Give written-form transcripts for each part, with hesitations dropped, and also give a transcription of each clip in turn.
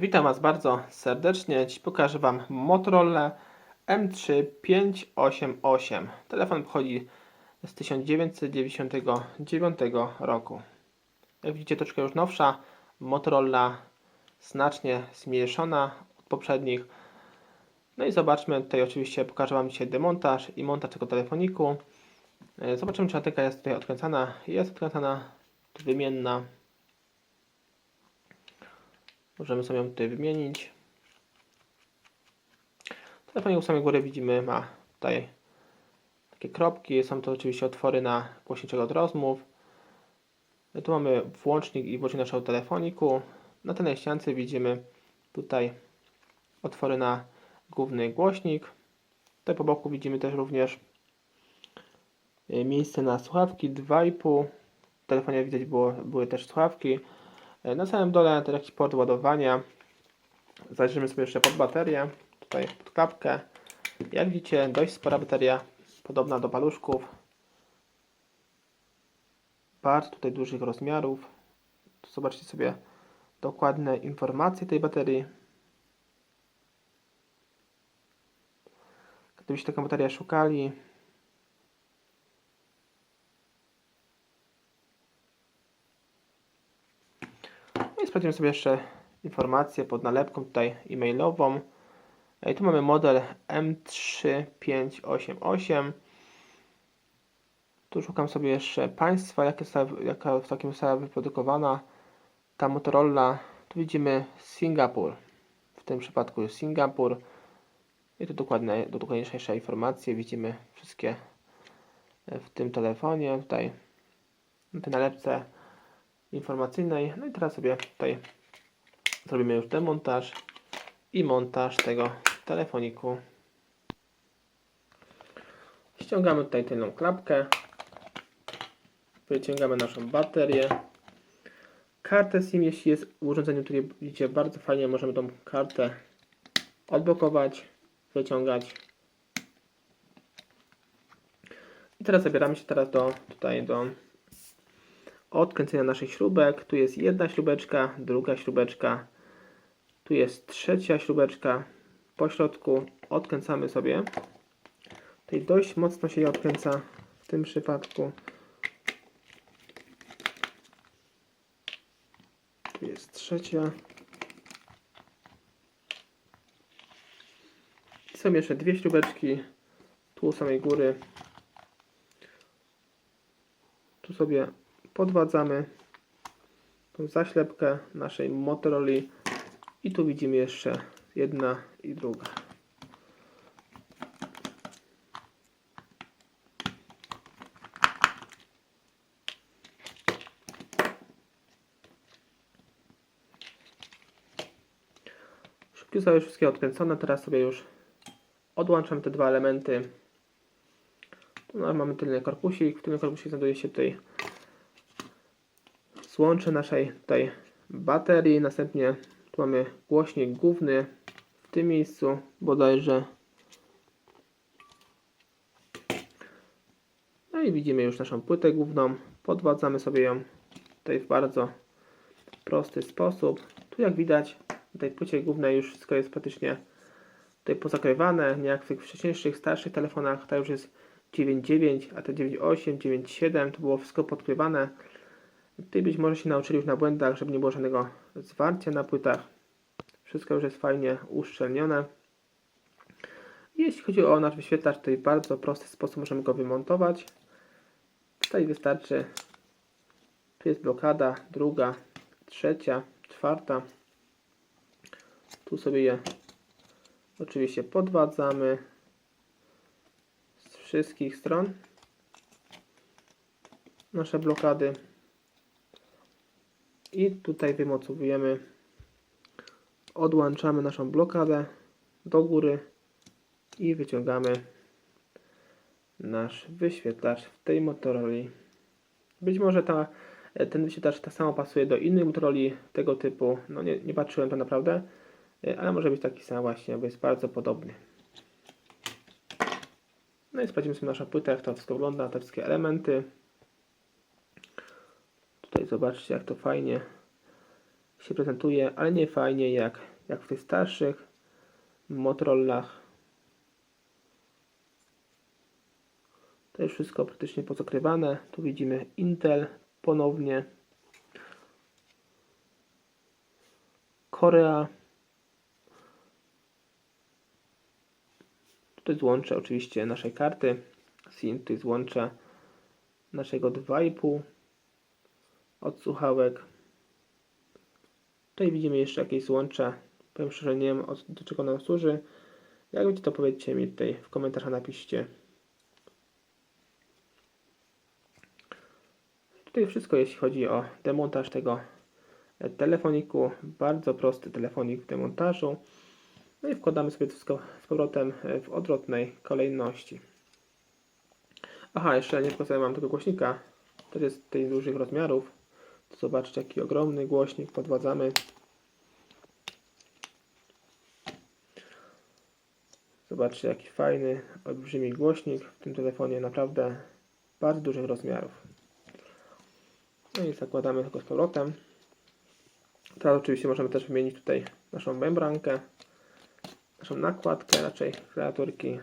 Witam Was bardzo serdecznie. Dziś pokażę Wam Motorola M3 588. Telefon pochodzi z 1999 roku. Jak widzicie, troszkę już nowsza. Motorola znacznie zmniejszona od poprzednich. No i zobaczmy, tutaj oczywiście pokażę Wam dzisiaj demontaż i montaż tego telefoniku. Zobaczymy, czy antenka jest tutaj odkręcana. Jest odkręcana, wymienna. Możemy sobie ją tutaj wymienić. Telefonik u samej góry widzimy, ma tutaj takie kropki. Są to oczywiście otwory na głośniczek od rozmów. Tu mamy włącznik i włącznik naszego telefoniku. Na tylnej ściance widzimy tutaj otwory na główny głośnik. Tutaj po boku widzimy też również miejsce na słuchawki 2,5. W telefonie widać były też słuchawki. Na samym dole też jakiś port ładowania. Zajrzymy sobie jeszcze pod baterię. Tutaj pod klapkę. Jak widzicie, dość spora bateria, podobna do paluszków. Bardzo tutaj dużych rozmiarów. Tu zobaczcie sobie dokładne informacje tej baterii. Gdybyście taką baterię szukali, no i sprawdzimy sobie jeszcze informację pod nalepką tutaj e-mailową. I tu mamy model M3588. Tu szukam sobie jeszcze państwa, jaka w takim została wyprodukowana ta Motorola. Tu widzimy Singapur. W tym przypadku jest Singapur. I tu dokładniejsze informacje widzimy wszystkie w tym telefonie. Tutaj na tej nalepce informacyjnej. No i teraz sobie tutaj zrobimy już demontaż i montaż tego telefoniku. Ściągamy tutaj tylną klapkę. Wyciągamy naszą baterię. Kartę SIM, jeśli jest w urządzeniu, które widzicie, bardzo fajnie możemy tą kartę odblokować, wyciągać. I teraz zabieramy się do odkręcenia naszych śrubek. Tu jest jedna śrubeczka, druga śrubeczka. Tu jest trzecia śrubeczka. Po środku odkręcamy sobie. Tutaj dość mocno się je odkręca w tym przypadku. Tu jest trzecia. Są jeszcze dwie śrubeczki. Tu u samej góry. Tu sobie podwadzamy tą zaślepkę naszej Motorola. I tu widzimy jeszcze jedna i druga. Szybki są już wszystkie odkręcone. Teraz sobie już odłączam te dwa elementy. Tu mamy tylny korpusik. W tylnym korpusie znajduje się tutaj złącze naszej tutaj baterii. Następnie tu mamy głośnik główny w tym miejscu bodajże. No i widzimy już naszą płytę główną. Podwadzamy sobie ją tutaj w bardzo prosty sposób. Tu jak widać na tej płycie głównej już wszystko jest praktycznie tutaj pozakrywane. Nie jak w tych wcześniejszych, starszych telefonach. Ta już jest 9.9, a te 9.8, 9.7 to było wszystko podkrywane. Tutaj być może się nauczyli już na błędach, żeby nie było żadnego zwarcia na płytach. Wszystko już jest fajnie uszczelnione. Jeśli chodzi o nasz wyświetlacz, to w bardzo prosty sposób możemy go wymontować. Tutaj wystarczy, tu jest blokada, druga, trzecia, czwarta. Tu sobie je oczywiście podwadzamy z wszystkich stron. Nasze blokady. I tutaj wymocowujemy, odłączamy naszą blokadę do góry i wyciągamy nasz wyświetlacz w tej Motorola. Być może ten wyświetlacz tak samo pasuje do innych Motorola tego typu. No nie patrzyłem to naprawdę, ale może być taki sam właśnie, bo jest bardzo podobny. No i sprawdzimy sobie naszą płytę, jak to wszystko wygląda, te wszystkie elementy. Tutaj zobaczcie, jak to fajnie się prezentuje, ale nie fajnie jak jak w tych starszych Motorolach. To jest wszystko praktycznie pozakrywane. Tu widzimy Intel ponownie. Korea. Tutaj złącze oczywiście naszej karty SIM, tutaj złącze naszego 2,5 od słuchawek. Tutaj widzimy jeszcze jakieś złącze. Powiem szczerze, nie wiem do czego nam służy. Jak wiecie, to powiedzcie mi tutaj w komentarzach, napiszcie. Tutaj wszystko, jeśli chodzi o demontaż tego telefoniku. Bardzo prosty telefonik w demontażu. No i wkładamy sobie wszystko z powrotem w odwrotnej kolejności. Aha, jeszcze nie pokazałem Wam tego głośnika. To jest tych dużych rozmiarów. To zobaczcie, jaki ogromny głośnik. Podwadzamy. Zobaczcie, jaki fajny, olbrzymi głośnik w tym telefonie. Naprawdę bardzo dużych rozmiarów. No i zakładamy go z powrotem. Teraz oczywiście możemy też wymienić tutaj naszą membrankę, naszą nakładkę raczej kreaturki.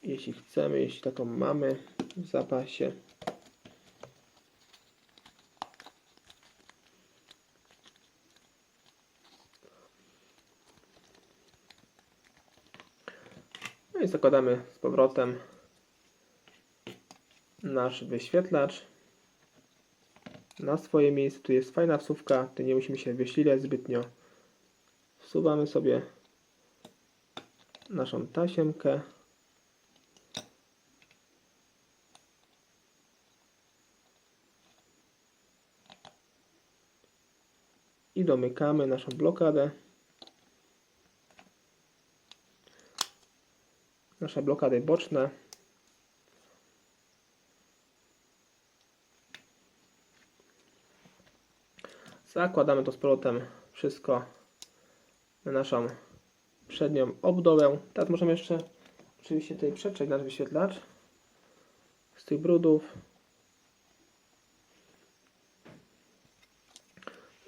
Jeśli chcemy, jeśli taką mamy w zapasie. No i zakładamy z powrotem nasz wyświetlacz na swoje miejsce. Tu jest fajna wsówka, tu nie musimy się wysilać zbytnio. Wsuwamy sobie naszą tasiemkę. I domykamy naszą blokadę. Nasze blokady boczne. Zakładamy to z powrotem wszystko na naszą przednią obudowę. Teraz możemy jeszcze oczywiście tutaj przetrzeć nasz wyświetlacz z tych brudów.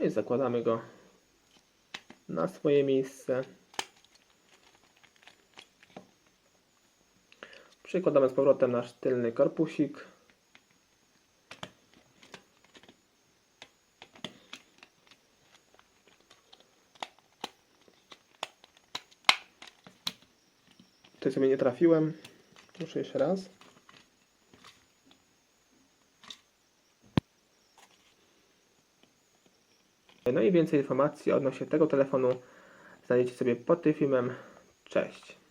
I zakładamy go na swoje miejsce. Przykładamy z powrotem nasz tylny korpusik. Tutaj sobie nie trafiłem. Muszę jeszcze raz. No i więcej informacji odnośnie tego telefonu znajdziecie sobie pod tym filmem. Cześć.